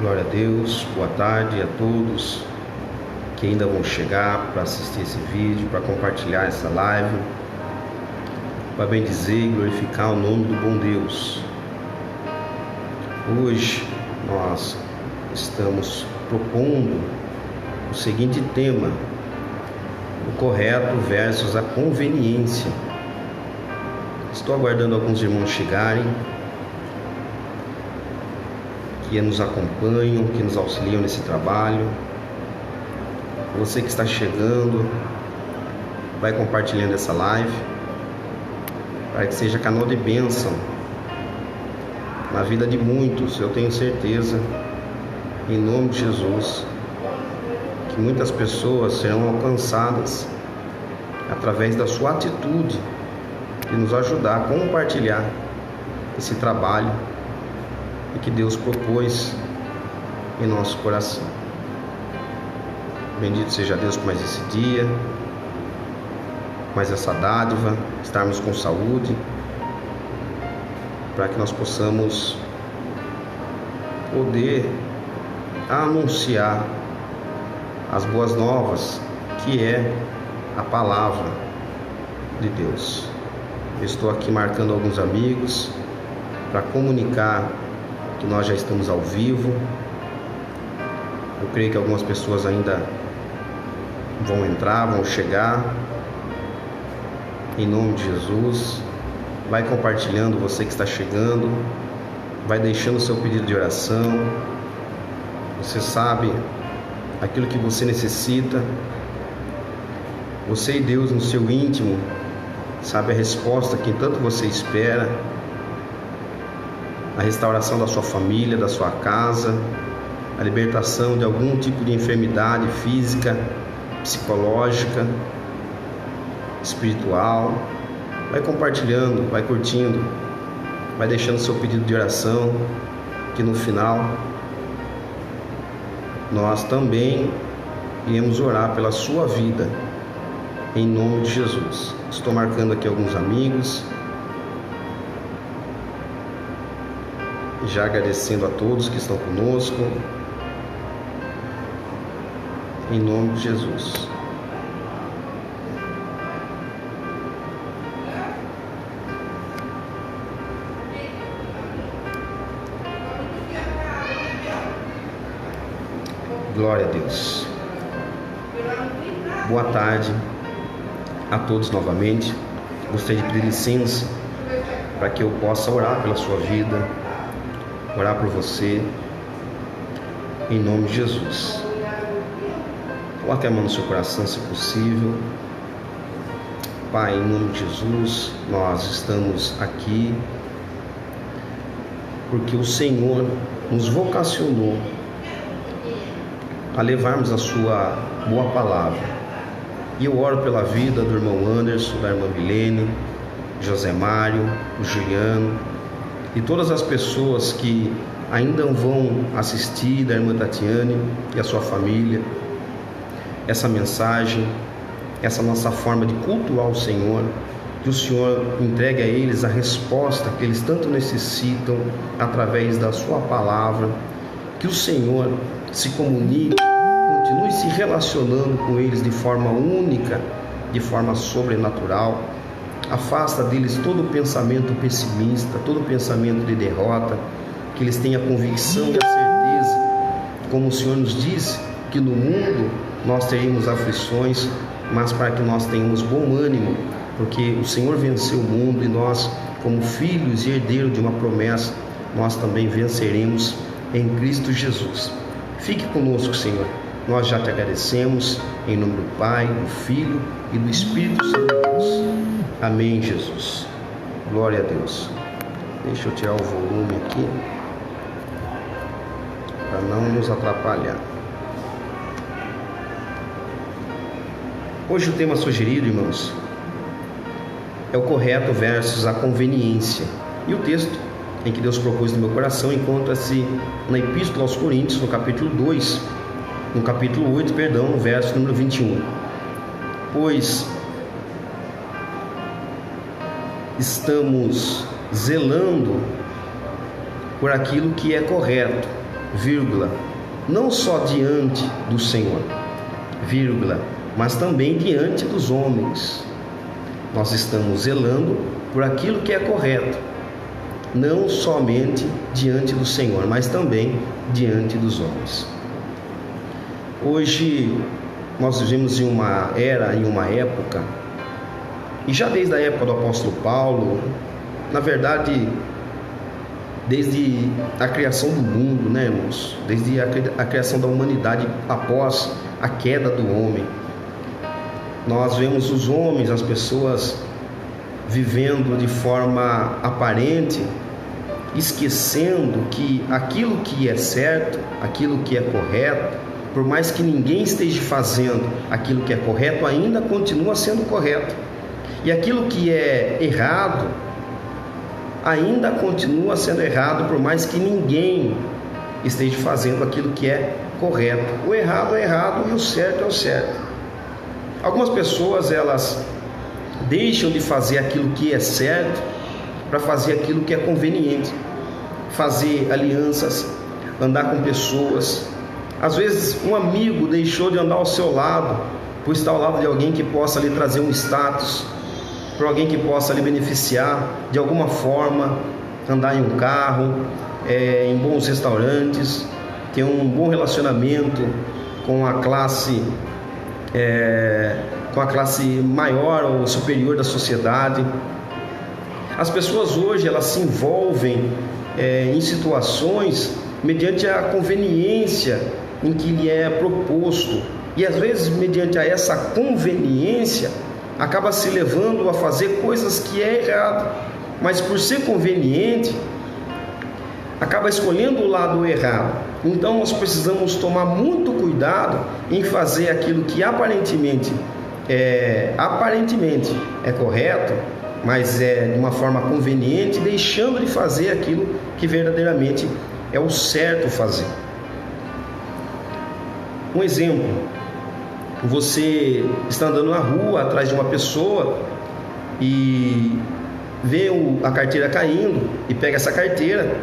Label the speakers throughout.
Speaker 1: Glória a Deus, boa tarde a todos que ainda vão chegar para assistir esse vídeo, para compartilhar essa live, para bendizer e glorificar o nome do bom Deus. Hoje nós estamos propondo o seguinte tema: o correto versus a conveniência. Estou aguardando alguns irmãos chegarem, que nos acompanham, que nos auxiliam nesse trabalho. Você que está chegando, vai compartilhando essa live, para que seja canal de bênção na vida de muitos. Eu tenho certeza, em nome de Jesus, que muitas pessoas serão alcançadas através da sua atitude de nos ajudar a compartilhar esse trabalho e que Deus propôs em nosso coração. Bendito seja Deus por mais esse dia, mais essa dádiva, estarmos com saúde, para que nós possamos poder anunciar as boas novas, que é a palavra de Deus. Estou aqui marcando alguns amigos para comunicar que nós já estamos ao vivo. Eu creio que algumas pessoas ainda vão entrar, vão chegar. Em nome de Jesus, vai compartilhando você que está chegando, vai deixando o seu pedido de oração. Você sabe aquilo que você necessita. Você e Deus no seu íntimo sabe a resposta que tanto você espera. A restauração da sua família, da sua casa, a libertação de algum tipo de enfermidade física, psicológica, espiritual. Vai compartilhando, vai curtindo, vai deixando seu pedido de oração, que no final nós também iremos orar pela sua vida, em nome de Jesus. Estou marcando aqui alguns amigos, já agradecendo a todos que estão conosco, em nome de Jesus. Glória a Deus. Boa tarde a todos novamente. Gostaria de pedir licença para que eu possa orar pela sua vida, orar por você, em nome de Jesus. Coloque a mão no seu coração, se possível. Pai, em nome de Jesus, nós estamos aqui porque o Senhor nos vocacionou a levarmos a sua boa palavra. E eu oro pela vida do irmão Anderson, da irmã Milene, José Mário, o Juliano e todas as pessoas que ainda vão assistir, da irmã Tatiane e a sua família, essa mensagem, essa nossa forma de cultuar o Senhor, que o Senhor entregue a eles a resposta que eles tanto necessitam através da sua palavra, que o Senhor se comunique, continue se relacionando com eles de forma única, de forma sobrenatural. Afasta deles todo pensamento pessimista, todo pensamento de derrota, que eles tenham a convicção e a certeza, como o Senhor nos disse, que no mundo nós teríamos aflições, mas para que nós tenhamos bom ânimo, porque o Senhor venceu o mundo e nós, como filhos e herdeiros de uma promessa, nós também venceremos em Cristo Jesus. Fique conosco, Senhor. Nós já te agradecemos, em nome do Pai, do Filho e do Espírito Santo de Deus. Amém, Jesus. Glória a Deus. Deixa eu tirar o volume aqui, para não nos atrapalhar. Hoje o tema sugerido, irmãos, é o correto versus a conveniência. E o texto em que Deus propôs no meu coração encontra-se na Epístola aos Coríntios, no capítulo 2, no capítulo 8, no verso número 21. Pois estamos zelando por aquilo que é correto, vírgula, não só diante do Senhor, vírgula, mas também diante dos homens. Nós estamos zelando por aquilo que é correto, não somente diante do Senhor, mas também diante dos homens. Hoje nós vivemos em uma era, em uma época, e já desde a época do apóstolo Paulo, na verdade, desde a criação do mundo, né, irmãos? Desde a criação da humanidade após a queda do homem, nós vemos os homens, as pessoas vivendo de forma aparente, esquecendo que aquilo que é certo, aquilo que é correto, por mais que ninguém esteja fazendo aquilo que é correto, ainda continua sendo correto. E aquilo que é errado, ainda continua sendo errado, por mais que ninguém esteja fazendo aquilo que é correto. O errado é errado e o certo é o certo. Algumas pessoas, elas deixam de fazer aquilo que é certo para fazer aquilo que é conveniente, fazer alianças, andar com pessoas. Às vezes um amigo deixou de andar ao seu lado por estar ao lado de alguém que possa lhe trazer um status, por alguém que possa lhe beneficiar de alguma forma, andar em um carro, em bons restaurantes, ter um bom relacionamento com a classe maior ou superior da sociedade. As pessoas hoje, elas se envolvem em situações mediante a conveniência em que lhe é proposto, e às vezes mediante a essa conveniência acaba se levando a fazer coisas que é errado, mas por ser conveniente acaba escolhendo o lado errado. Então nós precisamos tomar muito cuidado em fazer aquilo que aparentemente é correto, mas é de uma forma conveniente, deixando de fazer aquilo que verdadeiramente é o certo fazer. Um exemplo: você está andando na rua atrás de uma pessoa e vê a carteira caindo e pega essa carteira,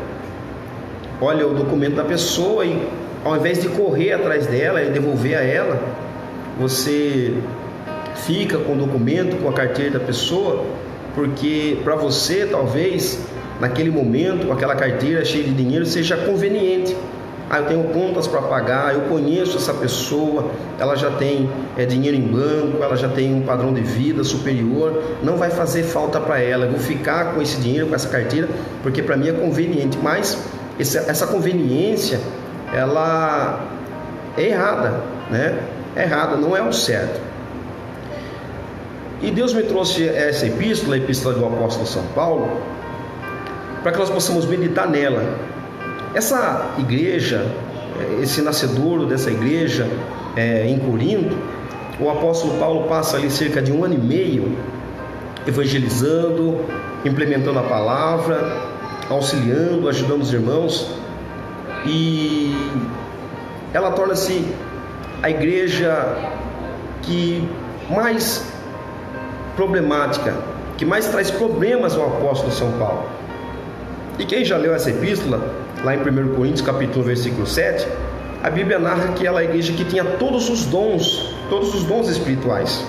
Speaker 1: olha o documento da pessoa e, ao invés de correr atrás dela e devolver a ela, você fica com o documento, com a carteira da pessoa, porque para você, talvez, naquele momento, aquela carteira cheia de dinheiro seja conveniente. Eu tenho contas para pagar, eu conheço essa pessoa, ela já tem dinheiro em banco, ela já tem um padrão de vida superior, não vai fazer falta para ela, eu vou ficar com esse dinheiro, com essa carteira, porque para mim é conveniente. Mas essa conveniência, ela é errada, né? É errada, não é o certo. E Deus me trouxe essa epístola, a epístola do apóstolo São Paulo, para que nós possamos meditar nela. Essa igreja, esse nascedouro dessa igreja em Corinto, o apóstolo Paulo passa ali cerca de 1 ano e meio evangelizando, implementando a palavra, auxiliando, ajudando os irmãos, e ela torna-se a igreja que mais problemática, que mais traz problemas ao apóstolo São Paulo. E quem já leu essa epístola, lá em 1 Coríntios capítulo 1, versículo 7, a Bíblia narra que ela é a igreja que tinha todos os dons espirituais.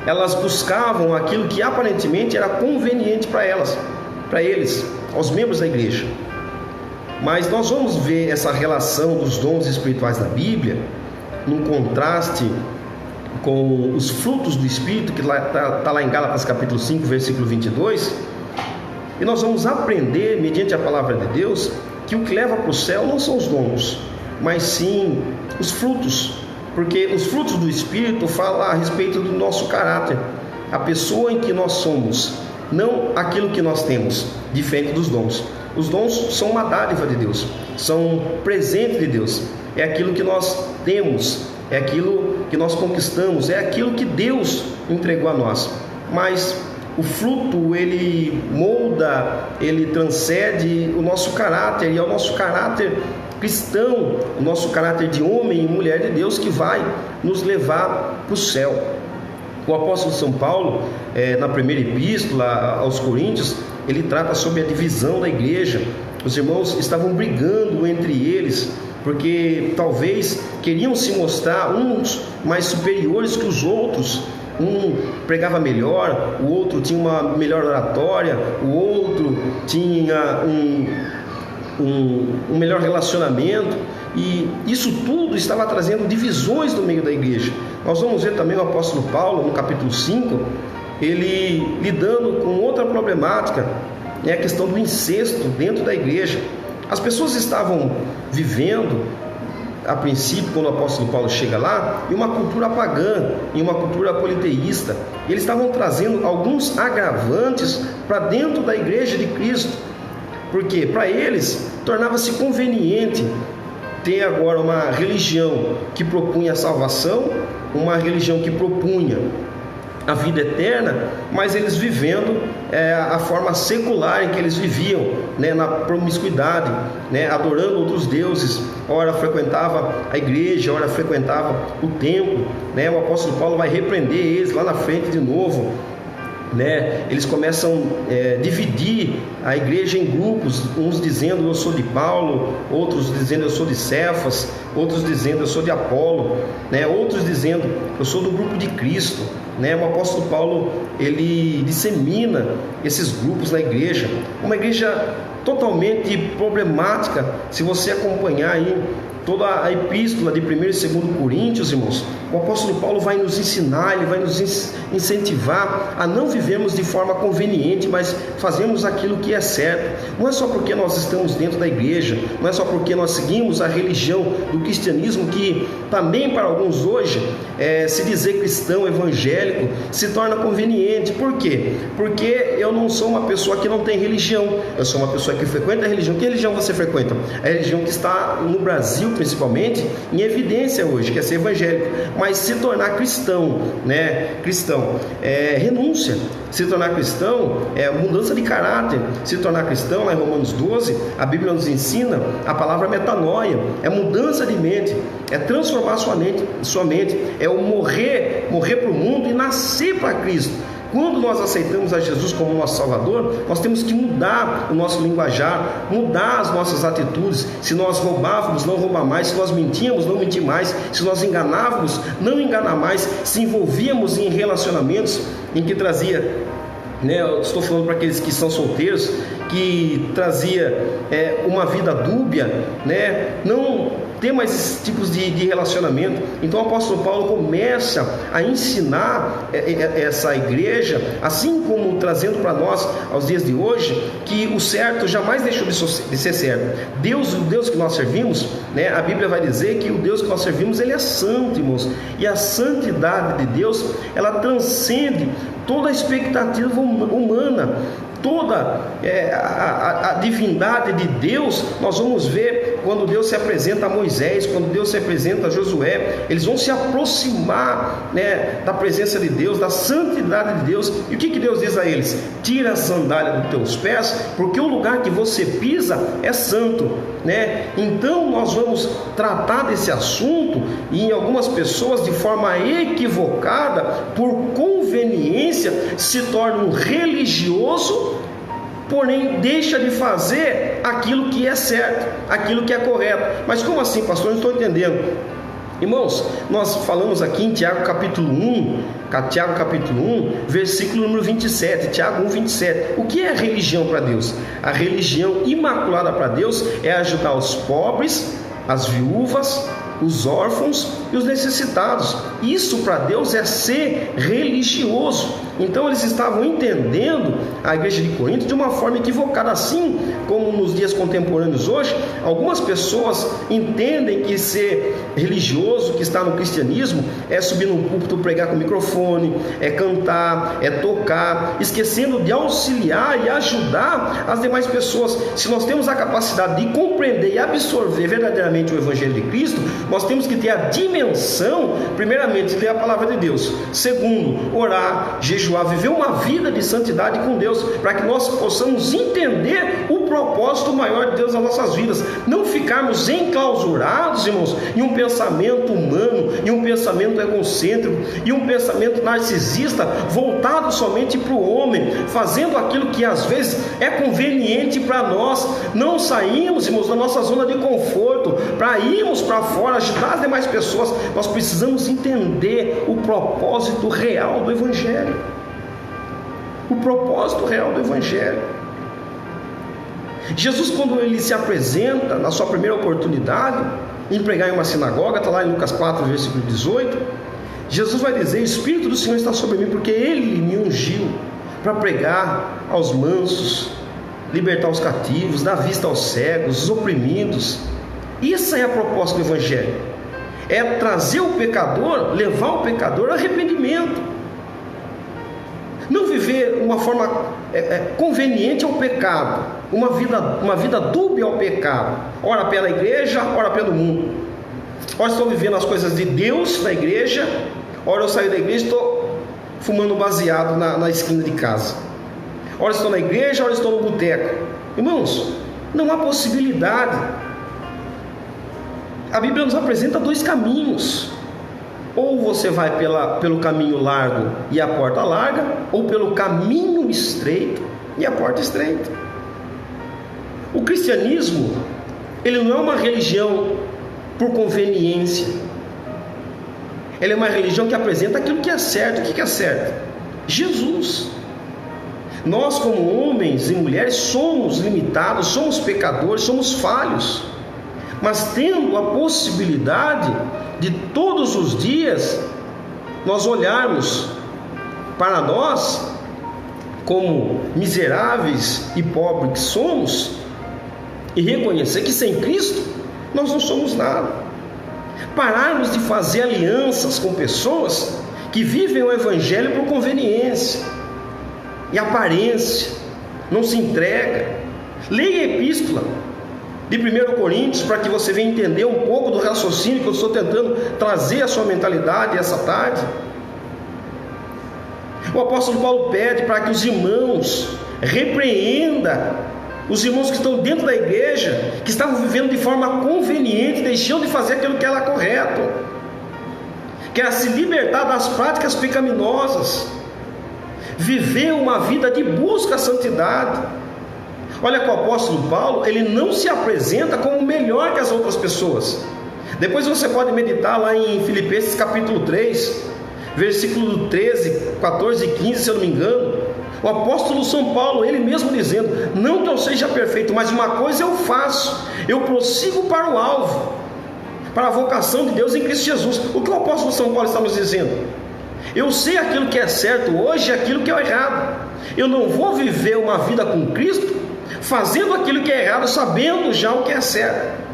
Speaker 1: Elas buscavam aquilo que aparentemente era conveniente para eles, aos membros da igreja. Mas nós vamos ver essa relação dos dons espirituais na Bíblia, num contraste com os frutos do Espírito, que está lá em Gálatas capítulo 5, versículo 22, e nós vamos aprender, mediante a palavra de Deus, que o que leva para o céu não são os dons, mas sim os frutos, porque os frutos do Espírito falam a respeito do nosso caráter, a pessoa em que nós somos, não aquilo que nós temos, diferente dos dons. Os dons são uma dádiva de Deus, são presente de Deus, é aquilo que nós temos, é aquilo que nós conquistamos, é aquilo que Deus entregou a nós. Mas o fruto, ele molda, ele transcende o nosso caráter, e é o nosso caráter cristão, o nosso caráter de homem e mulher de Deus, que vai nos levar para o céu. O apóstolo São Paulo, na primeira epístola aos Coríntios, ele trata sobre a divisão da igreja, Os irmãos estavam brigando entre eles, porque talvez queriam se mostrar uns mais superiores que os outros. Um pregava melhor, o outro tinha uma melhor oratória, o outro tinha um melhor relacionamento, e isso tudo estava trazendo divisões no meio da igreja. Nós vamos ver também o apóstolo Paulo, no capítulo 5, ele lidando com outra problemática, a questão do incesto dentro da igreja. As pessoas estavam vivendo, a princípio, quando o apóstolo Paulo chega lá, em uma cultura pagã, em uma cultura politeísta. Eles estavam trazendo alguns agravantes para dentro da igreja de Cristo, porque para eles tornava-se conveniente ter agora uma religião que propunha a salvação, uma religião que propunha a vida eterna, mas eles vivendo a forma secular em que eles viviam, na promiscuidade, adorando outros deuses. Ora frequentava a igreja, ora frequentava o templo. O apóstolo Paulo vai repreender eles lá na frente de novo. Eles começam a dividir a igreja em grupos, uns dizendo eu sou de Paulo, outros dizendo eu sou de Cefas, outros dizendo eu sou de Apolo, outros dizendo eu sou do grupo de Cristo. O apóstolo Paulo, ele dissemina esses grupos na igreja, uma igreja totalmente problemática. Se você acompanhar aí toda a epístola de 1 e 2 Coríntios, irmãos, o apóstolo Paulo vai nos ensinar, ele vai nos incentivar a não vivermos de forma conveniente, mas fazermos aquilo que é certo. Não é só porque nós estamos dentro da igreja, não é só porque nós seguimos a religião do cristianismo, que também para alguns hoje, se dizer cristão evangélico se torna conveniente. Por quê? Porque eu não sou uma pessoa que não tem religião, eu sou uma pessoa que frequenta a religião. Que religião você frequenta? A religião que está no Brasil, principalmente, em evidência hoje, que é ser evangélico. Mas se tornar cristão, cristão é renúncia. Se tornar cristão é mudança de caráter. Se tornar cristão, lá em Romanos 12, a Bíblia nos ensina a palavra metanoia, é mudança de mente, é transformar sua mente, é o morrer para o mundo e nascer para Cristo. Quando nós aceitamos a Jesus como nosso Salvador, nós temos que mudar o nosso linguajar, mudar as nossas atitudes. Se nós roubávamos, não roubar mais. Se nós mentíamos, não mentir mais. Se nós enganávamos, não enganar mais. Se envolvíamos em relacionamentos em que trazia, eu estou falando para aqueles que são solteiros, que trazia uma vida dúbia, não ter mais esses tipos de relacionamento. Então o apóstolo Paulo começa a ensinar essa igreja, assim como trazendo para nós aos dias de hoje, que o certo jamais deixou de ser certo. O Deus que nós servimos, a Bíblia vai dizer que o Deus que nós servimos, ele é santo, irmãos, e a santidade de Deus, ela transcende toda a expectativa humana. Toda a divindade de Deus, nós vamos ver quando Deus se apresenta a Moisés, quando Deus se apresenta a Josué. Eles vão se aproximar da presença de Deus, da santidade de Deus. E o que Deus diz a eles? Tira a sandália dos teus pés, porque o lugar que você pisa é santo. Então nós vamos tratar desse assunto, e em algumas pessoas, de forma equivocada, por conveniência, se torna um religioso, porém deixa de fazer aquilo que é certo, aquilo que é correto. Mas como assim, pastor? Não estou entendendo. Irmãos, nós falamos aqui em Tiago capítulo 1, versículo número 27, Tiago 1, 27. O que é religião para Deus? A religião imaculada para Deus é ajudar os pobres, as viúvas, os órfãos e os necessitados. Isso para Deus é ser religioso. Então eles estavam entendendo a igreja de Corinto de uma forma equivocada, assim como nos dias contemporâneos hoje. Algumas pessoas entendem que ser religioso, que está no cristianismo, é subir num púlpito, pregar com microfone, é cantar, é tocar, esquecendo de auxiliar e ajudar as demais pessoas. Se nós temos a capacidade de compreender e absorver verdadeiramente o Evangelho de Cristo, nós temos que ter a dimensão, primeiramente, de ler a palavra de Deus. Segundo, orar, jejuar, viver uma vida de santidade com Deus, para que nós possamos entender o propósito maior de Deus nas nossas vidas. Não ficarmos enclausurados, irmãos, em um pensamento humano, em um pensamento egocêntrico, em um pensamento narcisista, voltado somente para o homem, fazendo aquilo que às vezes é conveniente para nós. Não saímos, irmãos, da nossa zona de conforto para irmos para fora, ajudar as demais pessoas. Nós precisamos entender o propósito real do Evangelho. O propósito real do Evangelho. Jesus, quando ele se apresenta na sua primeira oportunidade em pregar em uma sinagoga, está lá em Lucas 4, versículo 18, Jesus vai dizer: o Espírito do Senhor está sobre mim, porque Ele me ungiu para pregar aos mansos, libertar os cativos, dar vista aos cegos, os oprimidos. Isso é a proposta do Evangelho, é trazer o pecador, levar o pecador ao arrependimento. Não viver uma forma conveniente ao pecado, uma vida dúbia ao pecado, ora pela igreja, ora pelo mundo. Ora estou vivendo as coisas de Deus na igreja, ora eu saio da igreja e estou fumando baseado na esquina de casa. Ora estou na igreja, ora estou no boteco. Irmãos, não há possibilidade. A Bíblia nos apresenta dois caminhos: ou você vai pelo caminho largo e a porta larga, ou pelo caminho estreito e a porta estreita. O cristianismo, ele não é uma religião por conveniência. Ele é uma religião que apresenta aquilo que é certo. O que é certo? Jesus. Nós, como homens e mulheres, somos limitados, somos pecadores, somos falhos, mas tendo a possibilidade de todos os dias nós olharmos para nós como miseráveis e pobres que somos e reconhecer que sem Cristo nós não somos nada. Pararmos de fazer alianças com pessoas que vivem o Evangelho por conveniência e aparência, não se entrega. Leia a epístola de 1 Coríntios para que você venha entender um pouco do raciocínio que eu estou tentando trazer à sua mentalidade essa tarde. O apóstolo Paulo pede para que os irmãos repreendam os irmãos que estão dentro da igreja, que estavam vivendo de forma conveniente, deixando de fazer aquilo que era correto, que era se libertar das práticas pecaminosas, viver uma vida de busca à santidade. Olha que o apóstolo Paulo, ele não se apresenta como melhor que as outras pessoas. Depois você pode meditar lá em Filipenses capítulo 3, versículo 13, 14 e 15, se eu não me engano. O apóstolo São Paulo, ele mesmo dizendo: não que eu seja perfeito, mas uma coisa eu faço, eu prossigo para o alvo, para a vocação de Deus em Cristo Jesus. O que o apóstolo São Paulo está nos dizendo? Eu sei aquilo que é certo hoje e aquilo que é errado. Eu não vou viver uma vida com Cristo fazendo aquilo que é errado, sabendo já o que é certo.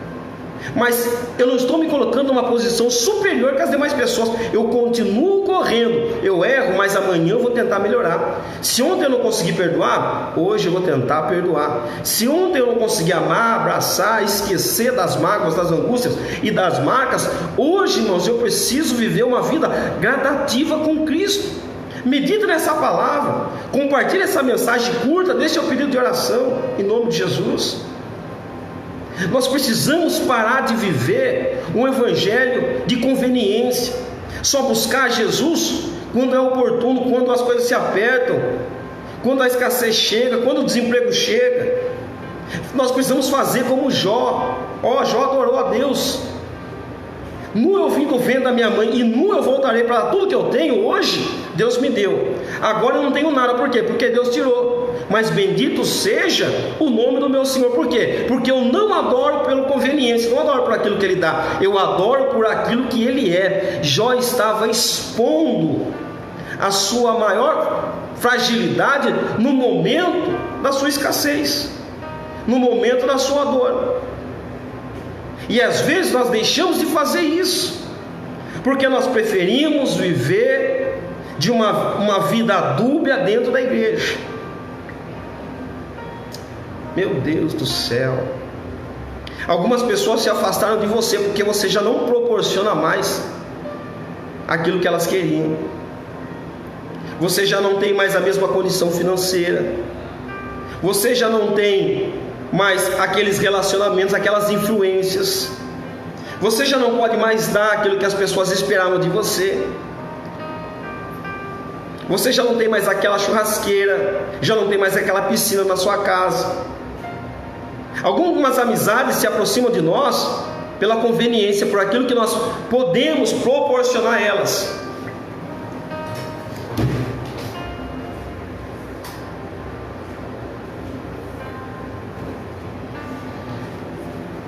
Speaker 1: Mas eu não estou me colocando numa posição superior que as demais pessoas. Eu continuo correndo, eu erro, mas amanhã eu vou tentar melhorar. Se ontem eu não consegui perdoar, hoje eu vou tentar perdoar. Se ontem eu não consegui amar, abraçar, esquecer das mágoas, das angústias e das marcas, hoje, irmãos, eu preciso viver uma vida gradativa com Cristo. Medita nessa palavra, compartilhe essa mensagem curta, deixe o pedido de oração em nome de Jesus. Nós precisamos parar de viver um evangelho de conveniência, só buscar Jesus quando é oportuno, quando as coisas se apertam, quando a escassez chega, quando o desemprego chega. Nós precisamos fazer como Jó. Jó adorou a Deus. Nu eu vim do ventre da minha mãe, e nu eu voltarei. Para tudo que eu tenho hoje, Deus me deu. Agora eu não tenho nada. Por quê? Porque Deus tirou. Mas bendito seja o nome do meu Senhor. Por quê? Porque eu não adoro pela conveniência, não adoro por aquilo que Ele dá, eu adoro por aquilo que Ele é. Jó estava expondo a sua maior fragilidade no momento da sua escassez, no momento da sua dor. E às vezes nós deixamos de fazer isso, porque nós preferimos viver de uma vida dúbia dentro da igreja. Meu Deus do céu. Algumas pessoas se afastaram de você porque você já não proporciona mais aquilo que elas queriam. Você já não tem mais a mesma condição financeira. Você já não tem mais aqueles relacionamentos, aquelas influências. Você já não pode mais dar aquilo que as pessoas esperavam de você. Você já não tem mais aquela churrasqueira, já não tem mais aquela piscina na sua casa. Algumas amizades se aproximam de nós pela conveniência, por aquilo que nós podemos proporcionar a elas.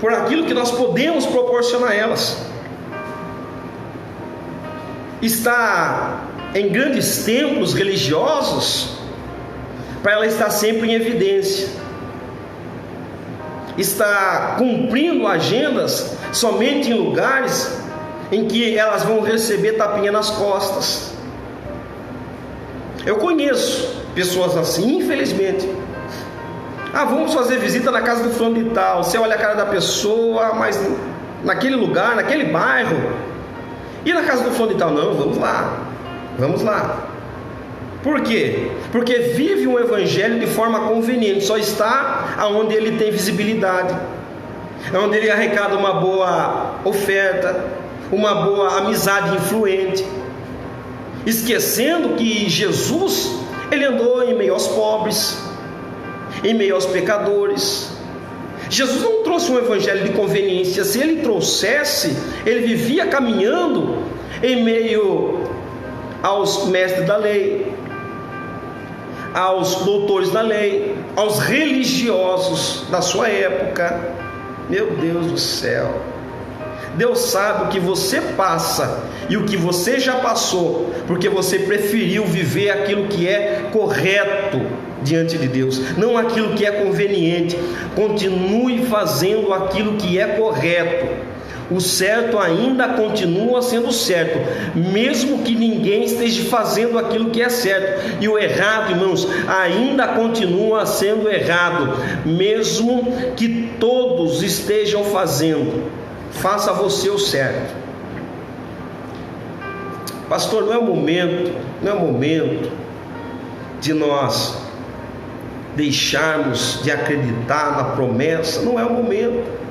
Speaker 1: Por aquilo que nós podemos proporcionar a elas. Está em grandes templos religiosos, para ela estar sempre em evidência. Está cumprindo agendas somente em lugares em que elas vão receber tapinha nas costas. Eu conheço pessoas assim, infelizmente. Vamos fazer visita na casa do fulano de tal. Você olha a cara da pessoa, mas naquele lugar, naquele bairro. E na casa do fulano de tal? Não, vamos lá. Por quê? Porque vive um evangelho de forma conveniente. Só está onde ele tem visibilidade, onde ele arrecada uma boa oferta, uma boa amizade influente, esquecendo que Jesus, ele andou em meio aos pobres, em meio aos pecadores. Jesus não trouxe um evangelho de conveniência. Se ele trouxesse, ele vivia caminhando em meio aos mestres da lei, aos doutores da lei, aos religiosos da sua época. Meu Deus do céu, Deus sabe o que você passa e o que você já passou, porque você preferiu viver aquilo que é correto diante de Deus, não aquilo que é conveniente. Continue fazendo aquilo que é correto. O certo ainda continua sendo certo, mesmo que ninguém esteja fazendo aquilo que é certo. E o errado, irmãos, ainda continua sendo errado, mesmo que todos estejam fazendo. Faça você o certo. Pastor, não é o momento de nós deixarmos de acreditar na promessa. Não é o momento.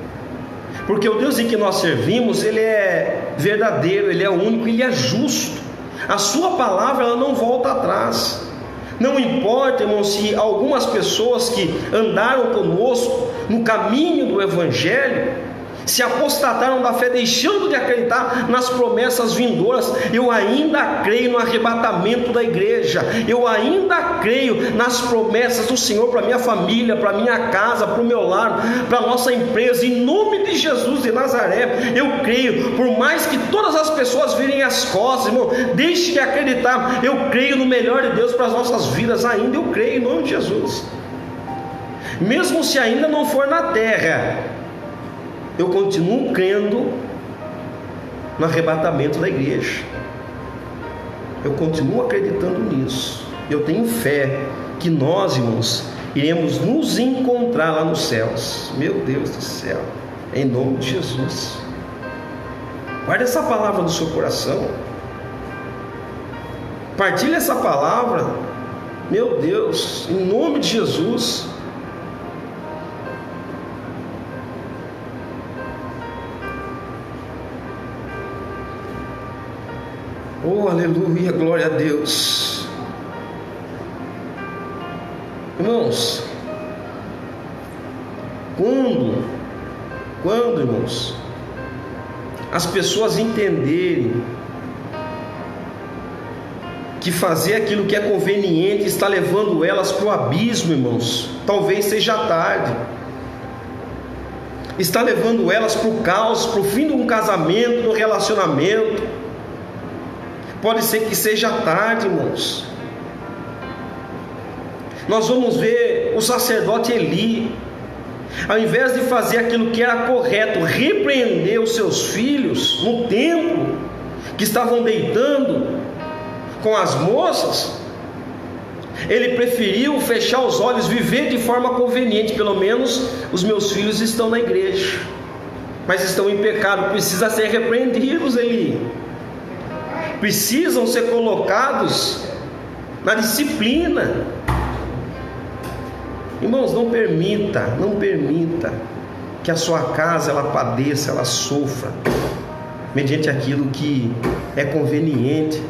Speaker 1: Porque o Deus em que nós servimos, ele é verdadeiro, ele é único, ele é justo. A sua palavra, ela não volta atrás. Não importa, irmão, se algumas pessoas que andaram conosco no caminho do evangelho se apostataram da fé, deixando de acreditar nas promessas vindouras, eu ainda creio no arrebatamento da igreja. Eu ainda creio nas promessas do Senhor para minha família, para minha casa, para o meu lar, para a nossa empresa. Em nome de Jesus de Nazaré, eu creio. Por mais que todas as pessoas virem as costas, irmão, deixe de acreditar. Eu creio no melhor de Deus para as nossas vidas. Ainda eu creio em nome de Jesus. Mesmo se ainda não for na terra, eu continuo crendo no arrebatamento da igreja. Eu continuo acreditando nisso. Eu tenho fé que nós, irmãos, iremos nos encontrar lá nos céus. Meu Deus do céu, em nome de Jesus. Guarde essa palavra no seu coração. Partilhe essa palavra. Meu Deus, em nome de Jesus. Oh, aleluia, glória a Deus. Irmãos, quando, irmãos, as pessoas entenderem que fazer aquilo que é conveniente está levando elas para o abismo, irmãos, talvez seja tarde. Está levando elas para o caos, para o fim de um casamento, do relacionamento. Pode ser que seja tarde, irmãos. Nós vamos ver o sacerdote Eli, ao invés de fazer aquilo que era correto, repreender os seus filhos no templo, que estavam deitando com as moças, ele preferiu fechar os olhos, viver de forma conveniente. Pelo menos os meus filhos estão na igreja, mas estão em pecado, precisam ser repreendidos, Eli. Precisam ser colocados na disciplina. Irmãos, não permita que a sua casa ela padeça, ela sofra mediante aquilo que é conveniente.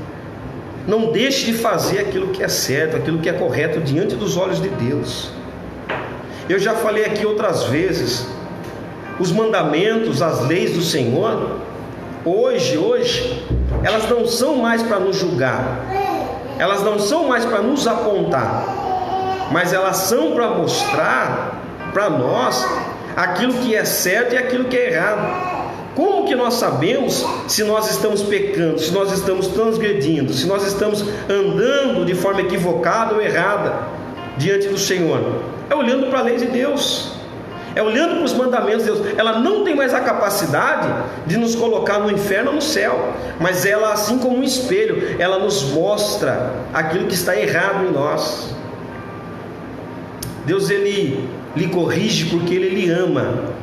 Speaker 1: Não deixe de fazer aquilo que é certo, aquilo que é correto diante dos olhos de Deus. Eu já falei aqui outras vezes, os mandamentos, as leis do Senhor, hoje, elas não são mais para nos julgar, elas não são mais para nos apontar, mas elas são para mostrar para nós aquilo que é certo e aquilo que é errado. Como que nós sabemos se nós estamos pecando, se nós estamos transgredindo, se nós estamos andando de forma equivocada ou errada diante do Senhor? É olhando para a lei de Deus, é olhando para os mandamentos de Deus. Ela não tem mais a capacidade de nos colocar no inferno ou no céu, mas ela, assim como um espelho, ela nos mostra aquilo que está errado em nós. Deus, Ele lhe corrige porque Ele lhe ama.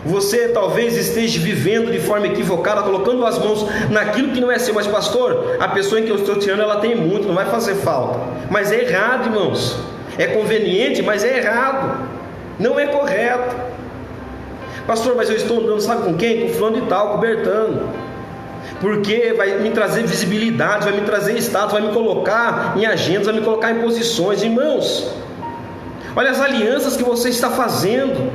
Speaker 1: Você talvez esteja vivendo de forma equivocada, colocando as mãos naquilo que não é seu. Mas pastor, a pessoa em que eu estou tirando, ela tem muito, não vai fazer falta. Mas é errado, irmãos. É conveniente, mas é errado. Não é correto. Pastor, mas eu estou andando, sabe com quem? Com fulano de tal, com o Bertano. Porque vai me trazer visibilidade, vai me trazer status, vai me colocar em agendas, vai me colocar em posições. Irmãos, olha as alianças que você está fazendo.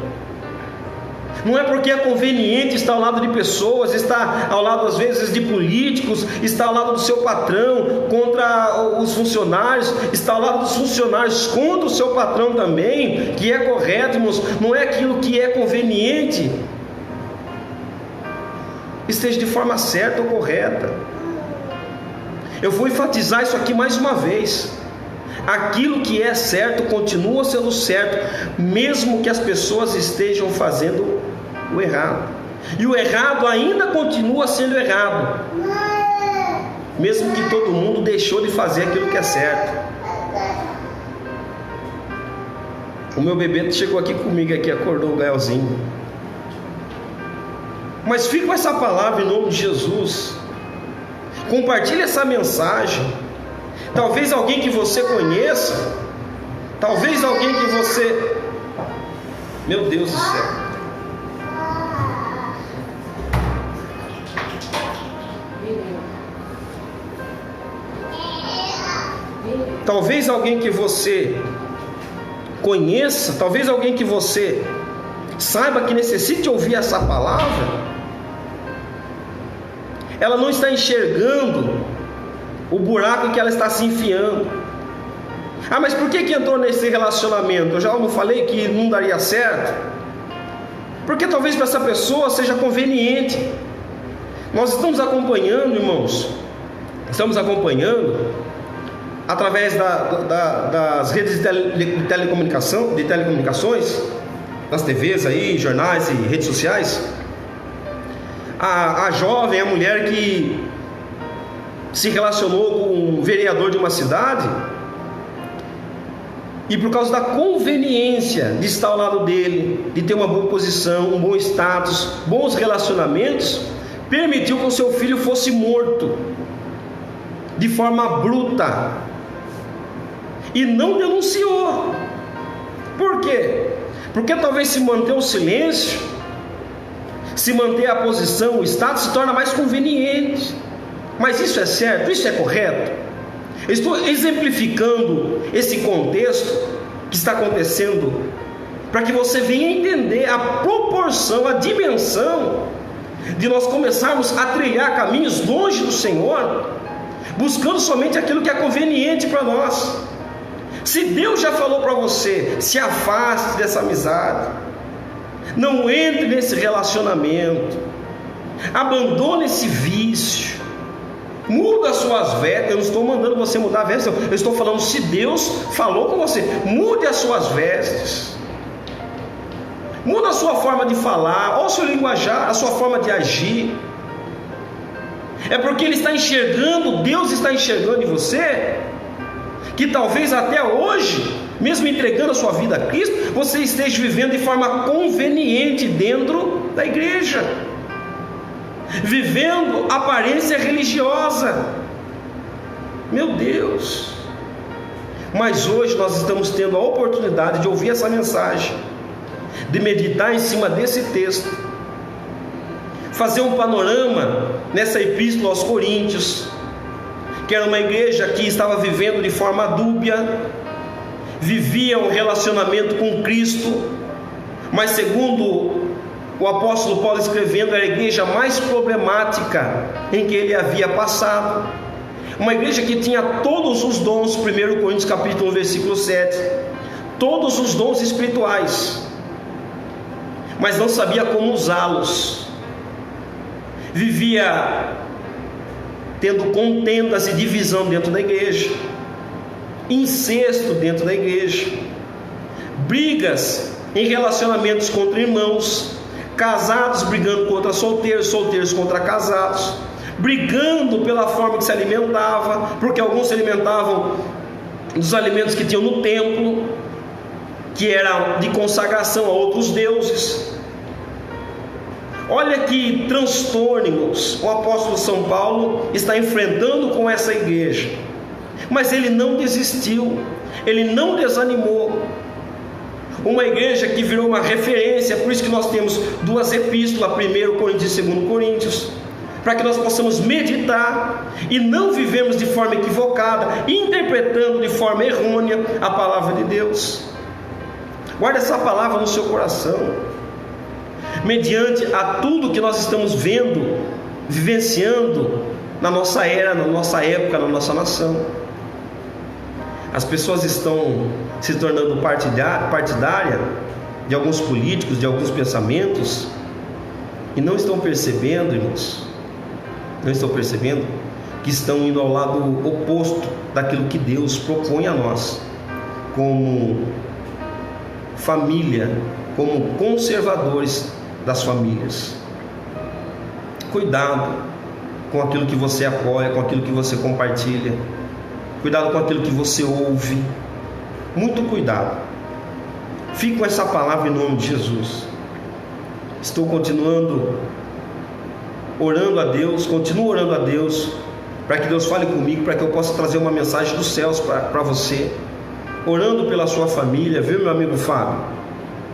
Speaker 1: Não é porque é conveniente estar ao lado de pessoas, estar ao lado às vezes de políticos, estar ao lado do seu patrão contra os funcionários, estar ao lado dos funcionários contra o seu patrão também, que é correto, irmãos. Não é aquilo que é conveniente esteja de forma certa ou correta. Eu vou enfatizar isso aqui mais uma vez. Aquilo que é certo continua sendo certo, mesmo que as pessoas estejam fazendo o errado, e o errado ainda continua sendo errado, mesmo que todo mundo deixou de fazer aquilo que é certo. O meu bebê chegou aqui comigo, aqui acordou o Gaelzinho. Mas fica com essa palavra em nome de Jesus. Compartilhe essa mensagem. Talvez alguém que você conheça, talvez alguém que você... Meu Deus do céu. Talvez alguém que você conheça, talvez alguém que você saiba que necessite ouvir essa palavra, ela não está enxergando o buraco em que ela está se enfiando. Ah, mas por que entrou nesse relacionamento? Eu já não falei que não daria certo? Porque talvez para essa pessoa seja conveniente. Nós estamos acompanhando, irmãos, através das redes de telecomunicações, das TVs aí, jornais e redes sociais, a jovem, a mulher que se relacionou com um vereador de uma cidade, e por causa da conveniência de estar ao lado dele, de ter uma boa posição, um bom status, bons relacionamentos, permitiu que o seu filho fosse morto de forma bruta e não denunciou. Por quê? Porque talvez se manter o silêncio, se manter a posição, o status, se torna mais conveniente. Mas isso é certo? Isso é correto? Eu estou exemplificando esse contexto que está acontecendo para que você venha entender a proporção, a dimensão de nós começarmos a trilhar caminhos longe do Senhor, buscando somente aquilo que é conveniente para nós. Se Deus já falou para você, se afaste dessa amizade, não entre nesse relacionamento, abandone esse vício, muda as suas vestes. Eu não estou mandando você mudar a veste, eu estou falando, se Deus falou com você, mude as suas vestes, muda a sua forma de falar, ou o seu linguajar, a sua forma de agir. É porque Ele está enxergando, Deus está enxergando em você, que talvez até hoje, mesmo entregando a sua vida a Cristo, você esteja vivendo de forma conveniente dentro da igreja, vivendo aparência religiosa. Meu Deus, Mas hoje nós estamos tendo a oportunidade de ouvir essa mensagem, de meditar em cima desse texto, fazer um panorama nessa epístola aos Coríntios, que era uma igreja que estava vivendo de forma dúbia, vivia um relacionamento com Cristo, mas segundo o apóstolo Paulo escrevendo, era a igreja mais problemática em que ele havia passado, uma igreja que tinha todos os dons, 1 Coríntios capítulo 1, versículo 7, todos os dons espirituais, mas não sabia como usá-los, vivia tendo contendas e divisão dentro da igreja, incesto dentro da igreja, brigas em relacionamentos contra irmãos, casados brigando contra solteiros, solteiros contra casados, brigando pela forma que se alimentava, porque alguns se alimentavam dos alimentos que tinham no templo, que era de consagração a outros deuses. Olha que transtornos o apóstolo São Paulo está enfrentando com essa igreja, mas ele não desistiu, ele não desanimou. Uma igreja que virou uma referência, por isso que nós temos duas epístolas, 1 Coríntios e 2 Coríntios, para que nós possamos meditar e não vivemos de forma equivocada, interpretando de forma errônea a palavra de Deus. Guarde essa palavra no seu coração, mediante a tudo que nós estamos vendo, vivenciando na nossa era, na nossa época, na nossa nação. As pessoas estão se tornando partidária de alguns políticos, de alguns pensamentos, e não estão percebendo, irmãos, não estão percebendo que estão indo ao lado oposto daquilo que Deus propõe a nós, como família, como conservadores das famílias. Cuidado com aquilo que você apoia, com aquilo que você compartilha, cuidado com aquilo que você ouve, muito cuidado. Fique com essa palavra em nome de Jesus. Estou continuando orando a Deus, continuo orando a Deus, para que Deus fale comigo, para que eu possa trazer uma mensagem dos céus para você, orando pela sua família, viu, meu amigo Fábio,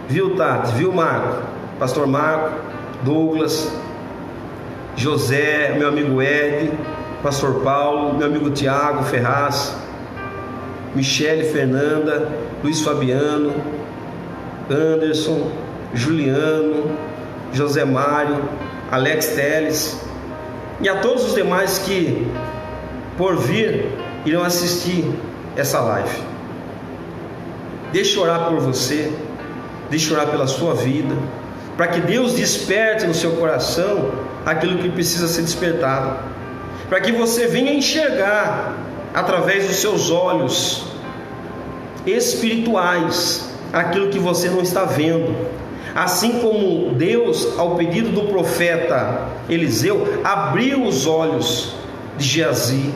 Speaker 1: viu, Tati, viu, Marco, pastor Marco, Douglas, José, meu amigo Ed, pastor Paulo, meu amigo Tiago Ferraz, Michele Fernanda, Luiz Fabiano, Anderson, Juliano, José Mário, Alex Teles, e a todos os demais que por vir irão assistir essa live. Deixe eu orar por você, deixe eu orar pela sua vida, para que Deus desperte no seu coração aquilo que precisa ser despertado, para que você venha enxergar através dos seus olhos espirituais aquilo que você não está vendo. Assim como Deus, ao pedido do profeta Eliseu, abriu os olhos de Geazi,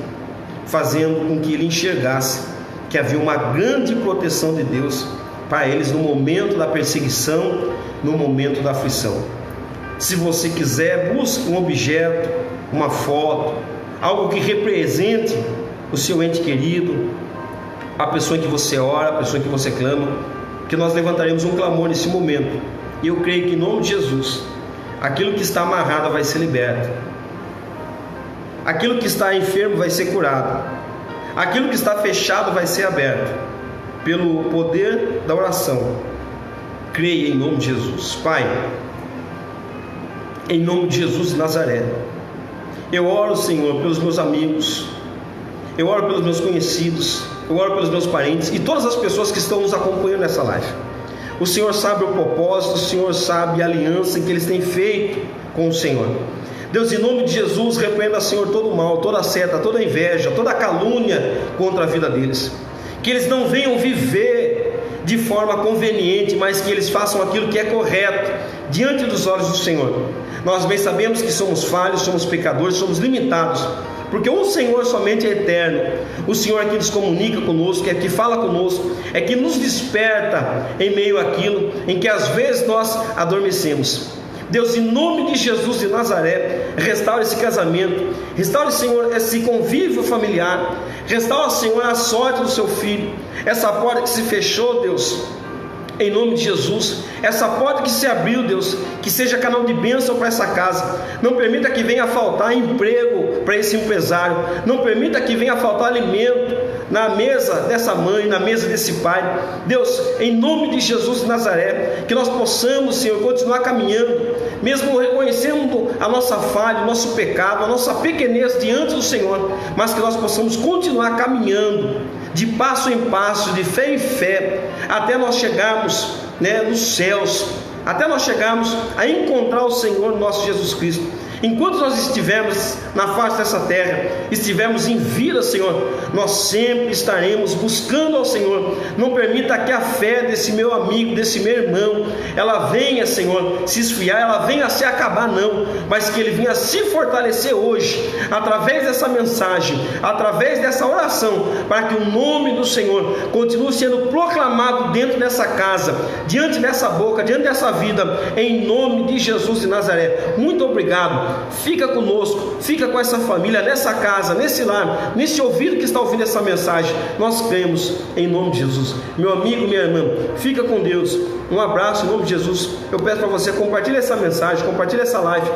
Speaker 1: fazendo com que ele enxergasse que havia uma grande proteção de Deus para eles no momento da perseguição, no momento da aflição. Se você quiser, busque um objeto, uma foto, algo que represente o seu ente querido, a pessoa em que você ora, a pessoa em que você clama, que nós levantaremos um clamor nesse momento. E eu creio que em nome de Jesus, aquilo que está amarrado vai ser liberto, aquilo que está enfermo vai ser curado, aquilo que está fechado vai ser aberto, pelo poder da oração. Creia em nome de Jesus. Pai, em nome de Jesus de Nazaré, eu oro, Senhor, pelos meus amigos, eu oro pelos meus conhecidos, eu oro pelos meus parentes e todas as pessoas que estão nos acompanhando nessa live. O Senhor sabe o propósito, o Senhor sabe a aliança que eles têm feito com o Senhor. Deus, em nome de Jesus, repreenda, Senhor, todo o mal, toda a seta, toda a inveja, toda a calúnia contra a vida deles. Que eles não venham viver de forma conveniente, mas que eles façam aquilo que é correto diante dos olhos do Senhor. Nós bem sabemos que somos falhos, somos pecadores, somos limitados, porque o Senhor somente é eterno. O Senhor é que nos comunica conosco, é que fala conosco, é que nos desperta em meio àquilo em que às vezes nós adormecemos. Deus, em nome de Jesus de Nazaré, restaura esse casamento, restaura, Senhor, esse convívio familiar, restaura, Senhor, a sorte do seu filho, essa porta que se fechou, Deus, em nome de Jesus, essa porta que se abriu, Deus, que seja canal de bênção para essa casa. Não permita que venha faltar emprego para esse empresário, não permita que venha faltar alimento na mesa dessa mãe, na mesa desse pai. Deus, em nome de Jesus de Nazaré, que nós possamos, Senhor, continuar caminhando, mesmo reconhecendo a nossa falha, o nosso pecado, a nossa pequenez diante do Senhor, mas que nós possamos continuar caminhando de passo em passo, de fé em fé, até nós chegarmos, nos céus, até nós chegarmos a encontrar o Senhor nosso Jesus Cristo. Enquanto nós estivermos na face dessa terra, estivermos em vida, Senhor, nós sempre estaremos buscando ao Senhor. Não permita que a fé desse meu amigo, desse meu irmão, ela venha, Senhor, se esfriar, ela venha a se acabar, não, mas que ele venha se fortalecer hoje, através dessa mensagem, através dessa oração, para que o nome do Senhor continue sendo proclamado dentro dessa casa, diante dessa boca, diante dessa vida, em nome de Jesus de Nazaré. Muito obrigado. Fica conosco, fica com essa família, nessa casa, nesse lar, nesse ouvido que está ouvindo essa mensagem. Nós cremos em nome de Jesus. Meu amigo, minha irmã, fica com Deus. Um abraço em nome de Jesus. Eu peço para você, compartilhe essa mensagem, compartilhe essa live.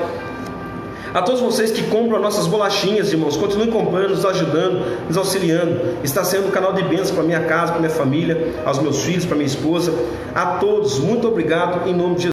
Speaker 1: A todos vocês que compram nossas bolachinhas, irmãos, continuem comprando, nos ajudando, nos auxiliando. Está sendo um canal de bênção para minha casa, para minha família, aos meus filhos, para minha esposa. A todos, muito obrigado em nome de Jesus.